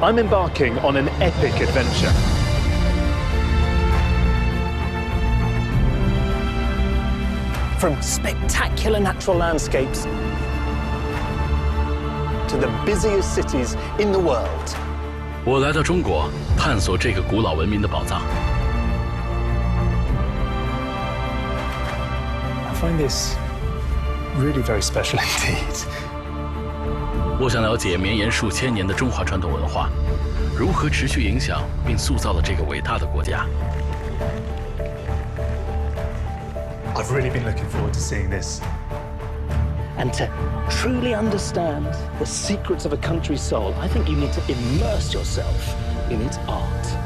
I'm embarking on an epic adventure. From spectacular natural landscapes to the busiest cities in the world. 我来到中国，探索这个古老文明的宝藏。I find this really very special indeed. 我想了解绵延数千年的中华传统文化，如何持续影响并塑造了这个伟大的国家。I've really been looking forward to seeing this. And to truly understand the secrets of a country's soul, I think you need to immerse yourself in its art.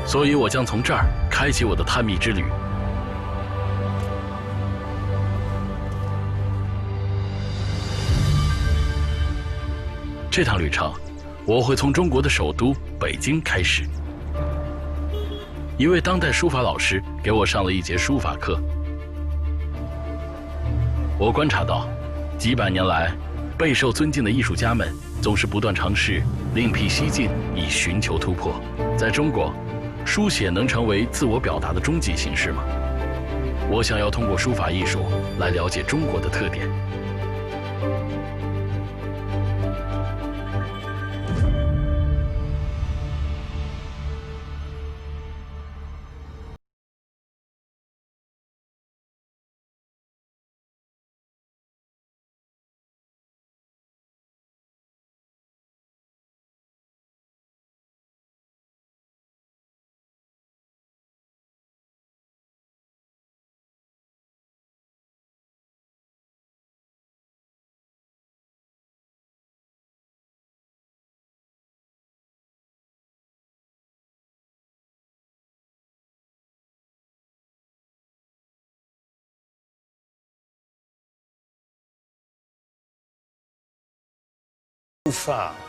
所以我将从这儿开启我的探秘之旅。这趟旅程，我会从中国的首都北京开始。一位当代书法老师给我上了一节书法课。我观察到，几百年来，备受尊敬的艺术家们总是不断尝试另辟蹊径，以寻求突破。在中国，书写能成为自我表达的终极形式吗？我想要通过书法艺术来了解中国的特点。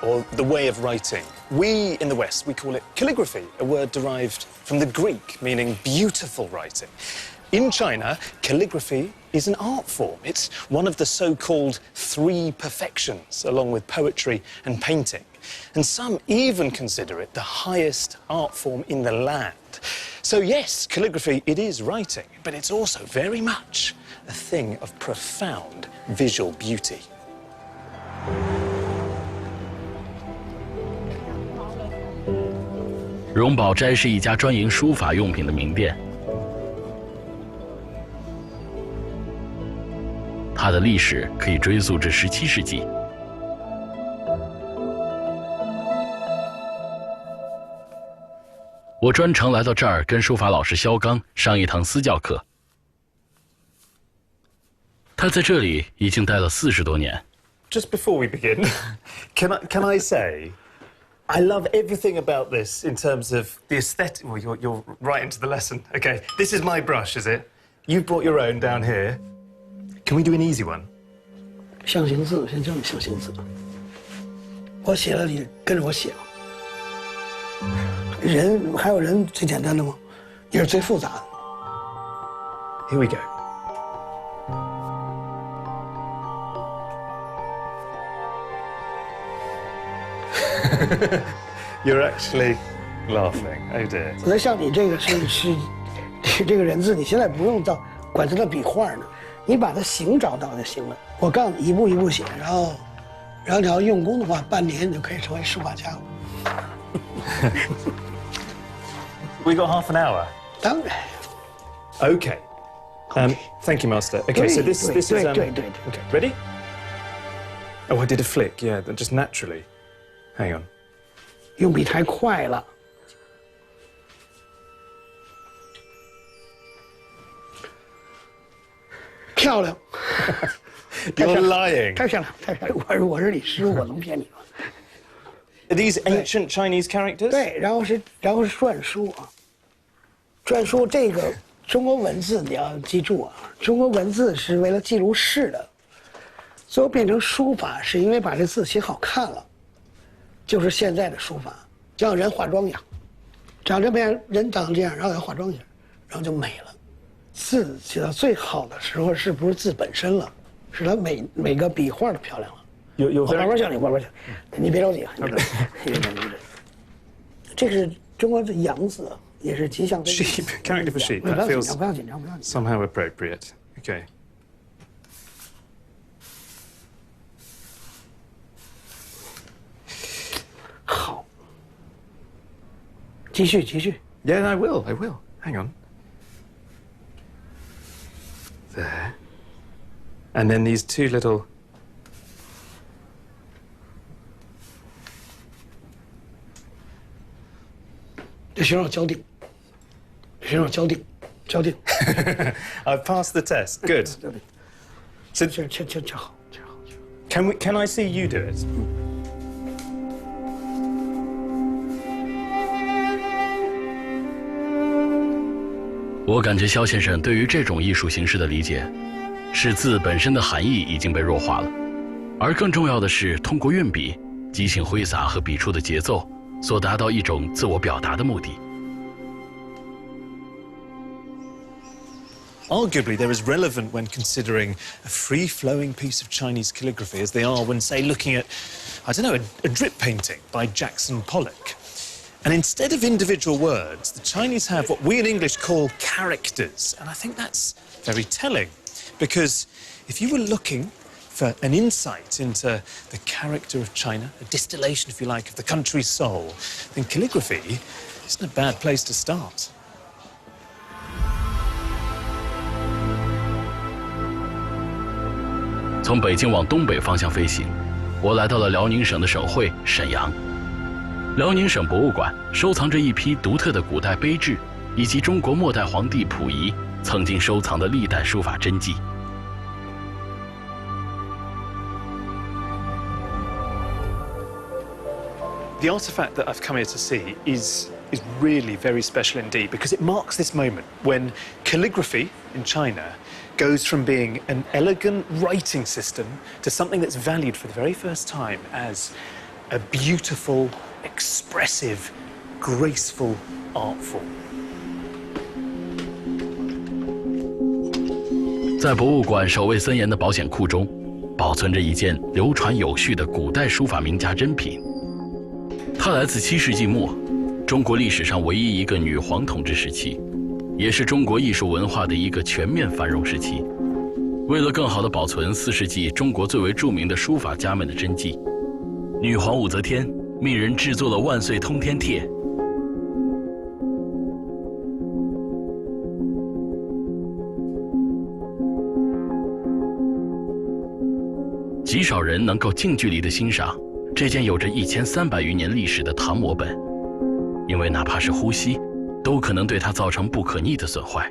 Or the way of writing. We in the West, we call it calligraphy, a word derived from the Greek meaning beautiful writing. In China, calligraphy is an art form. It's one of the so-called three perfections, along with poetry and painting. And some even consider it the highest art form in the land. So yes, calligraphy, it is writing, but it's also very much a thing of profound visual beauty. 荣宝斋是一家专营书法用品的名店，它的历史可以追溯至17世纪。我专程来到这儿跟书法老师肖刚上一堂私教课。他在这里已经待了40多年。Just before we begin, can I say, I love everything about this in terms of the aesthetic. Well, you're right into the lesson. Okay, this is my brush, is it? You've brought your own down here. Can we do an easy one? 象形字，先教你象形字。我写了，你跟着我写。人还有人最简单的吗？也是最复杂的。Here we go. You're actually laughing. Oh dear. 那像你这个是这个人字，你现在不用管它的笔画呢，你把它形找到就行了。我告诉你，一步一步写，然后你要用功的话，半年你就可以成为书法家了。We got half an hour. 当然。Okay. Thank you, Master. Okay, so this is Okay, ready? Oh, I did a flick. Yeah, just naturally. Hang on. 用笔太快了。漂亮。You're lying. 太漂亮，太漂亮！我是你师傅，我能骗你吗？ Are these ancient Chinese characters? 对，然后是篆书啊。篆书这个中国文字你要记住啊，中国文字是为了记录事的，最后变成书法是因为把这字写好看了，就是现在的书法，就像人化妆一样，长这么样，人长这样，然后要化妆一下，然后就美了。字写到最好的时候，是不是字本身了？是它每个笔画都漂亮了。You're 我 very 慢慢讲你，慢慢讲，你别着急啊。这是中国的羊字，也是吉祥的。sheep, character for sheep. 不 That 要紧 feels 张，不要紧张，不要紧张。 somehow appropriate. Okay. 好，继续继续。 Yeah, I will. I will. Hang on. There. And then these two little. 这需要交定，需要交定，交定。 I've passed the test. Good. 交定。 So 这好，这好。 can I see you do it? 我感觉肖先生对于这种艺术形式的理解，是字本身的含义已经被弱化了，而更重要的是通过运笔、即兴挥洒和笔触的节奏，所达到一种自我表达的目的。 Arguably, they're as relevant when considering a free-flowing piece of Chinese calligraphy as they are when, say, looking at, I don't know, a drip painting by Jackson Pollock. And instead of individual words, the Chinese have what we in English call characters. And I think that's very telling, because if you were looking for an insight into the character of China, a distillation, if you like, of the country's soul, then calligraphy isn't a bad place to start. 从北京往东北方向飞行，我来到了辽宁省的省会沈阳。辽宁省博物馆收藏着一批独特的古代碑志，以及中国末代皇帝溥仪曾经收藏的历代书法真迹。 The artifact that I've come here to see is really very special indeed, because it marks this moment when calligraphy in China goes from being an elegant writing system to something that's valued for the very first time as a beautiful, expressive, graceful art form. 在博物馆守卫森严的保险库中，保存着一件流传有序的古代书法名家珍品。它来自7世纪末，中国历史上唯一一个女皇统治时期，也是中国艺术文化的一个全面繁荣时期。为了更好地保存4世纪中国最为著名的书法家们的真迹，女皇武则天命人制作了《万岁通天帖》。极少人能够近距离地欣赏这件有着1300余年历史的唐摹本，因为哪怕是呼吸，都可能对它造成不可逆的损坏。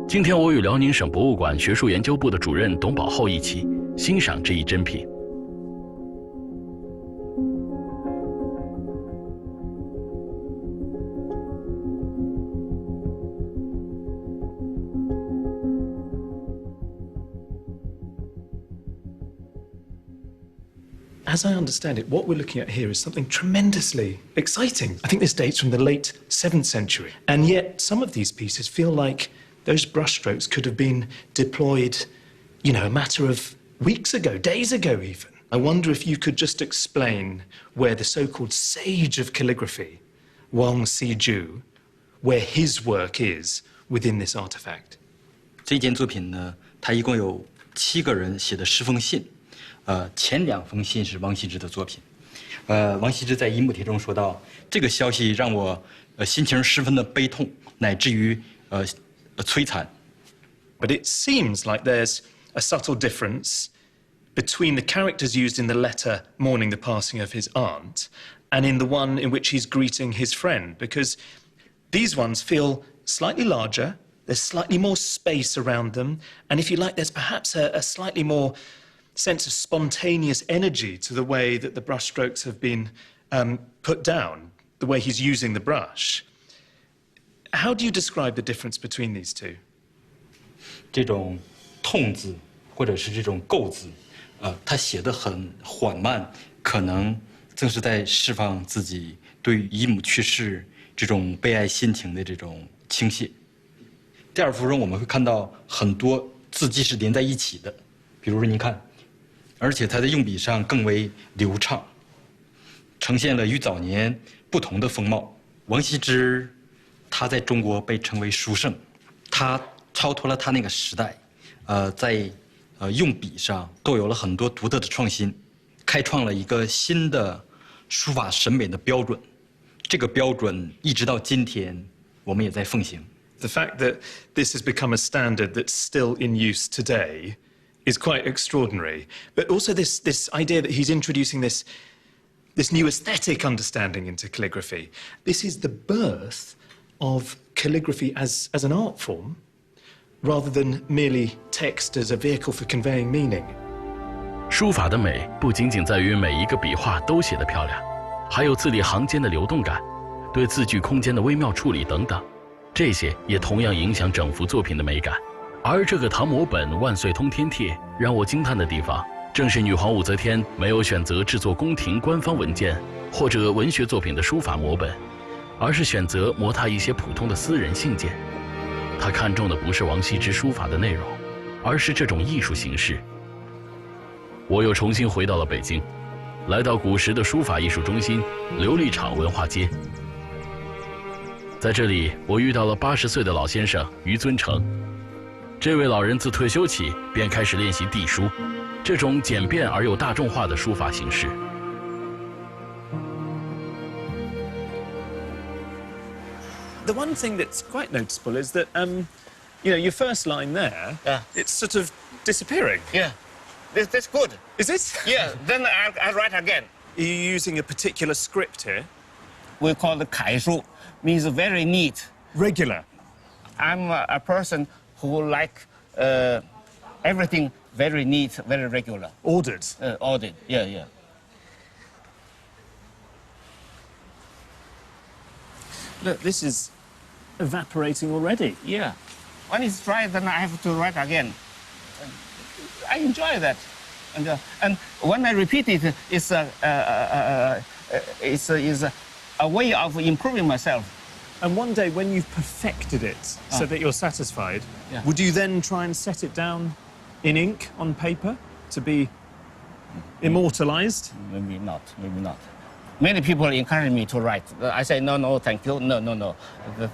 今天我与辽宁省博物馆学术研究部的主任董宝厚一起欣赏这一珍品。As I understand it, what we're looking at here is something tremendously exciting. I think this dates from the late 7th century. And yet, some of these pieces feel like those brushstrokes could have been deployed, you know, a matter of weeks ago, days ago even. I wonder if you could just explain where the so-called sage of calligraphy, Wang Siju, where his work is within this artifact. 这件作品呢，它一共有7个人写的10封信。前2封信是王羲之的作品。王羲之在《一幕帖》中说到，这个消息让我心情十分的悲痛，乃至于摧残。But it seems like there's a subtle difference between the characters used in the letter mourning the passing of his aunt and in the one in which he's greeting his friend, because these ones feel slightly larger, there's slightly more space around them, and if you like, there's perhaps a slightly more sense of spontaneous energy to the way that the brushstrokes have been put down, the way he's using the brush. How do you describe the difference between these two? 这种痛字或者是这种构字，他写得很缓慢，可能正是在释放自己对姨母去世这种悲哀心情的这种倾泻。第二幅中我们会看到很多字迹是连在一起的，比如说您看，而且它在用笔上更为流畅，呈现了与早年不同的风貌。王羲之，他在中国被称为书圣，他超脱了他那个时代，在用笔上都有了很多独特的创新，开创了一个新的书法审美的标准。这个标准一直到今天，我们也在奉行。The fact that this has become a standard that's still in use today is quite extraordinary. But also this idea that he's introducing this new aesthetic understanding into calligraphy. This is the birth of calligraphy as an art form, rather than merely text as a vehicle for conveying meaning. 书法的美不仅仅在于每一个笔画都写得漂亮，还有字里行间的流动感，对字句空间的微妙处理等等，这些也同样影响整幅作品的美感。而这个唐摹本万岁通天帖让我惊叹的地方，正是女皇武则天没有选择制作宫廷官方文件或者文学作品的书法摹本，而是选择摹他一些普通的私人信件。她看重的不是王羲之书法的内容，而是这种艺术形式。我又重新回到了北京，来到古时的书法艺术中心琉璃厂文化街。在这里，我遇到了80岁的老先生于尊成。这位老人自退休起便开始练习隶书，这种简便而又大众化的书法形式。The one thing that's quite noticeable is that, your first line there, it's sort of disappearing. Yeah, that's good. Is it? Yeah, then I'll write again. Are you using a particular script here? We call it 楷书, means very neat. Regular. I'm a person who like everything very neat, very regular. Ordered. Ordered, yeah. Look, this is evaporating already. Yeah. When it's dry, then I have to write again. I enjoy that. And when I repeat it, it's a way of improving myself. And one day when you've perfected it so that you're satisfied, would you then try and set it down in ink on paper to be immortalized? Maybe not. Many people encourage me to write. I say, no, thank you. No.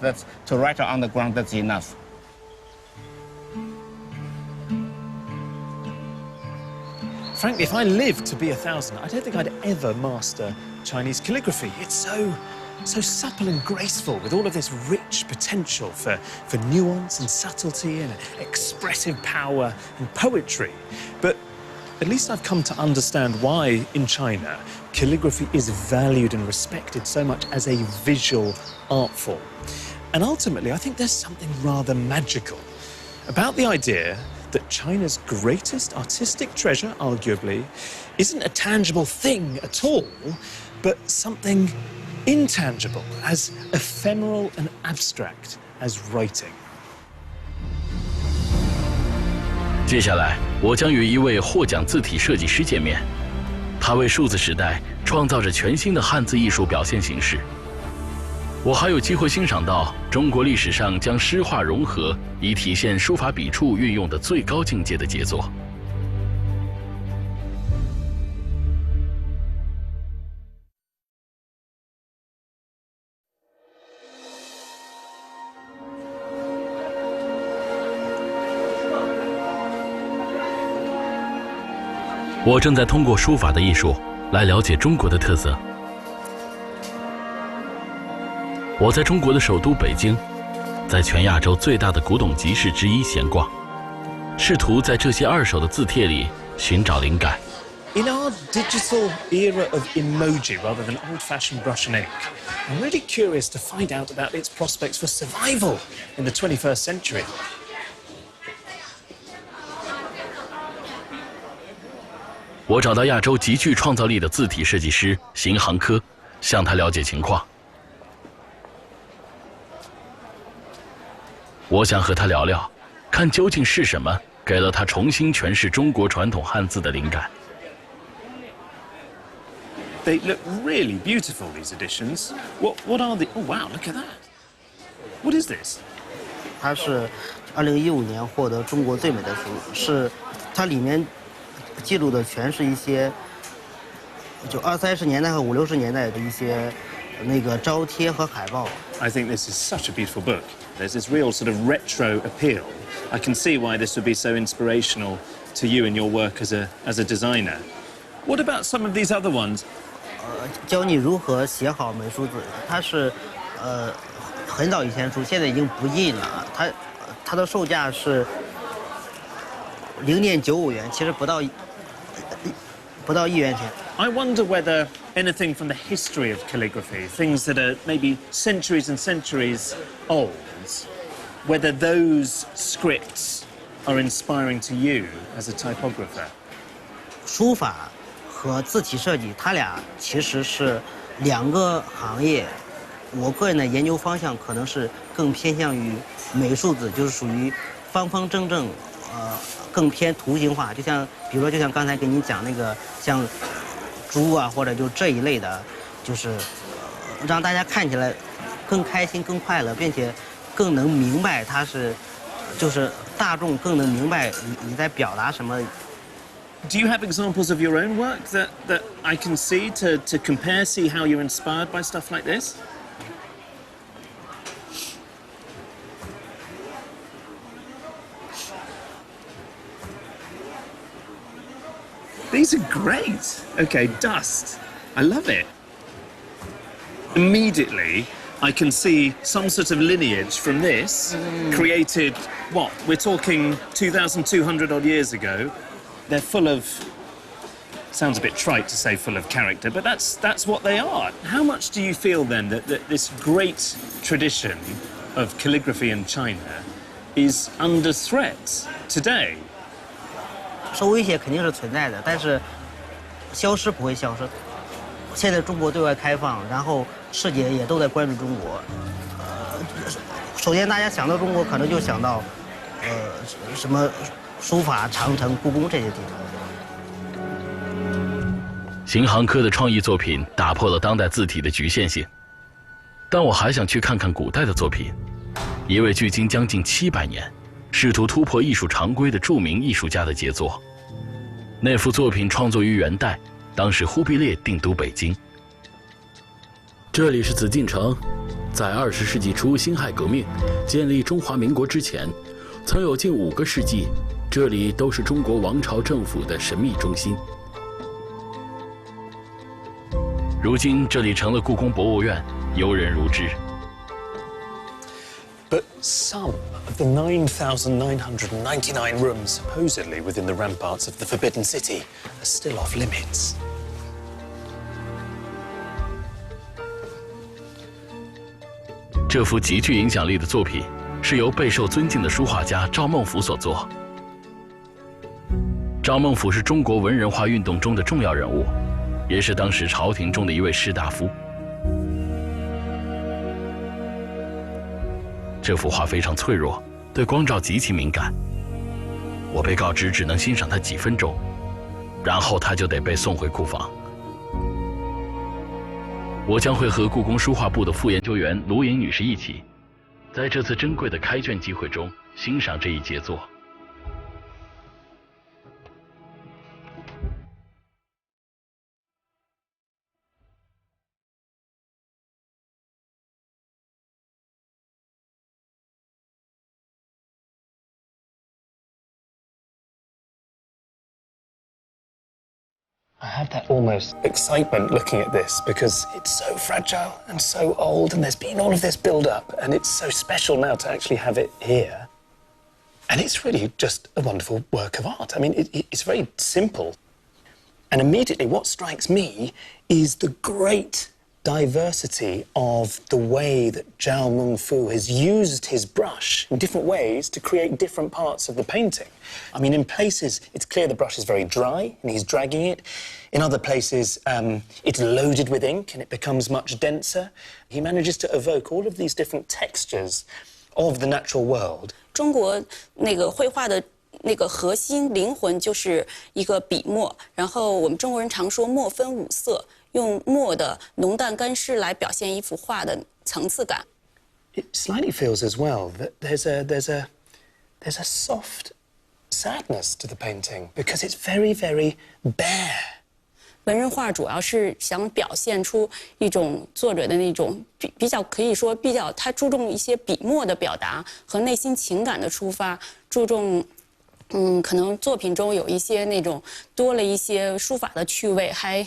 That's, to write on the ground, that's enough. Frankly, if I lived to be 1,000, I don't think I'd ever master Chinese calligraphy. It's so supple and graceful, with all of this rich potential for nuance and subtlety and expressive power and poetry. But at least I've come to understand why, in China, calligraphy is valued and respected so much as a visual art form. And ultimately, I think there's something rather magical about the idea that China's greatest artistic treasure, arguably, isn't a tangible thing at all, but something intangible, as ephemeral and abstract as writing. 接下来，我将与一位获奖字体设计师见面，他为数字时代创造着全新的汉字艺术表现形式。我还有机会欣赏到中国历史上将诗画融合，以体现书法笔触运用的最高境界的杰作。我正在通过书法的艺术来了解中国的特色。我在中国的首都北京，在全亚洲最大的古董集市之一闲逛，试图在这些二手的字帖里寻找灵感。In our digital era of emoji rather than old-fashioned brush and ink, I'm really curious to find out about its prospects for survival in the 21st century. 我找到亚洲极具创造力的字体设计师邢航科，向他了解情况。我想和他聊聊，看究竟是什么给了他重新诠释中国传统汉字的灵感。They look really beautiful, these editions. What are the... Oh, wow, look at that. What is this? 它是2015年获得中国最美的书，是它里面记录的全是一些就20、30年代和50、60年代的一些那个招贴和海报。I think this is such a beautiful book. There's this real sort of retro appeal. I can see why this would be so inspirational to you in your work as a designer. What about some of these other ones? 教你如何写好美术字，它是很早以前出，现在已经不印了。它的售价是0点95元，其实不到1元钱。I wonder whether anything from the history of calligraphy, things that are maybe centuries and centuries old, whether those scripts are inspiring to you as a typographer. 书法和字体设计，它俩其实是2个行业。我个人的研究方向可能是更偏向于美术字，就是属于方方正正，更偏图形化。比如说，就像刚才给您讲那个像猪啊，或者就这一类的，就是让大家看起来更开心、更快乐，并且更能明白它是，就是大众更能明白你在表达什么。Do you have examples of your own work that I can see to compare, see how you're inspired by stuff like this? These are great. Okay, dust. I love it. Immediately, I can see some sort of lineage from this, created, what, we're talking 2,200 odd years ago. They're full of, sounds a bit trite to say full of character, but that's what they are. How much do you feel then that this great tradition of calligraphy in China is under threat today? 受威胁肯定是存在的，但是消失不会消失。现在中国对外开放，然后世界也都在关注中国。首先大家想到中国，可能就想到什么书法、长城、故宫这些地方。行行科的创意作品打破了当代字体的局限性，但我还想去看看古代的作品。一位距今将近700年，试图突破艺术常规的著名艺术家的杰作。那幅作品创作于元代，当时忽必烈定都北京。这里是紫禁城，在20世纪初辛亥革命建立中华民国之前，曾有近5个世纪，这里都是中国王朝政府的神秘中心。如今这里成了故宫博物院，游人如织。But some of the 9,999 rooms supposedly within the ramparts of the Forbidden City are still off limits. 这幅极具影响力的作品是由备受尊敬的书画家赵孟頫所作。赵孟頫是中国文人画运动中的重要人物，也是当时朝廷中的一位士大夫。这幅画非常脆弱，对光照极其敏感。我被告知只能欣赏它几分钟，然后它就得被送回库房。我将会和故宫书画部的副研究员卢颖女士一起，在这次珍贵的开卷机会中欣赏这一杰作。I have that almost excitement looking at this because it's so fragile and so old, and there's been all of this build-up, and it's so special now to actually have it here. And it's really just a wonderful work of art. I mean, it's very simple. And immediately what strikes me is the great diversity of the way that Zhao Mengfu has used his brush in different ways to create different parts of the painting. I mean, in places, it's clear the brush is very dry and he's dragging it. In other places, it's loaded with ink and it becomes much denser. He manages to evoke all of these different textures of the natural world. 中国那个绘画的那个核心灵魂就是一个笔墨，然后我们中国人常说墨分5色。用墨的浓淡干湿来表现一幅画的层次感。it slightly feels as well that there's a soft sadness to the painting because it's very, very bare. 文人画主要是想表现出一种作者的那种比较可以说比较，他注重一些笔墨的表达和内心情感的出发，注重可能作品中有一些那种多了一些书法的趣味，还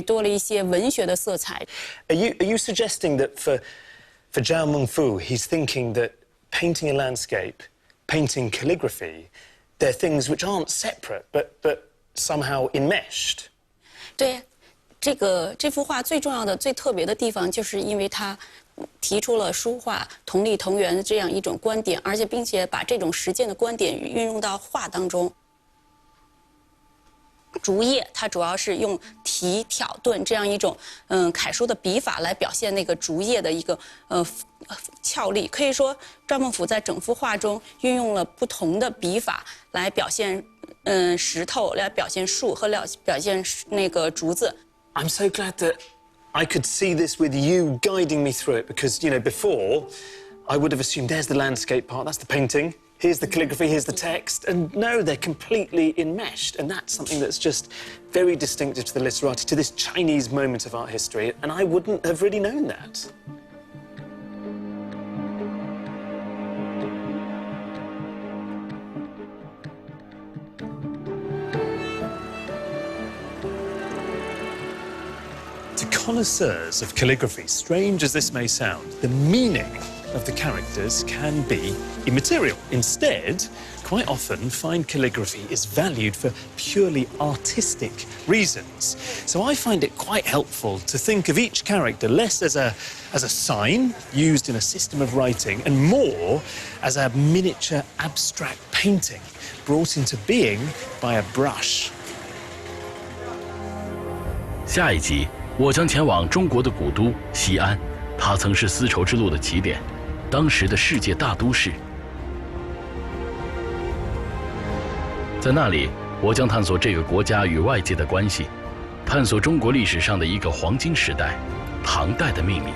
多了一些文学的色彩。Are you suggesting that for Zhao Mengfu, he's thinking that painting a landscape, painting calligraphy, they're things which aren't separate but somehow enmeshed? 对，这幅画最重要的、最特别的地方，就是因为它提出了书画同力同源的这样一种观点，而且并且把这种实践的观点运用到画当中。竹叶它主要是用提、挑、顿这样一种楷书的笔法来表现那个竹叶的一个俏丽。可以说，赵孟頫在整幅画中运用了不同的笔法来表现石头，来表现树和表现那个竹子。I'm so glad that I could see this with you guiding me through it because, you know, before I would have assumed there's the landscape part, that's the painting, here's the calligraphy, here's the text, and no, they're completely enmeshed, and that's something that's just very distinctive to the literati, to this Chinese moment of art history, and I wouldn't have really known that. To connoisseurs of calligraphy, strange as this may sound, the meaning of the characters can be immaterial. Instead, quite often, fine calligraphy is valued for purely artistic reasons. So I find it quite helpful to think of each character less as a sign used in a system of writing and more as a miniature abstract painting brought into being by a brush. 下一集，我将前往中国的古都西安，它曾是丝绸之路的起点，当时的世界大都市。在那里，我将探索这个国家与外界的关系，探索中国历史上的一个黄金时代——唐代的秘密。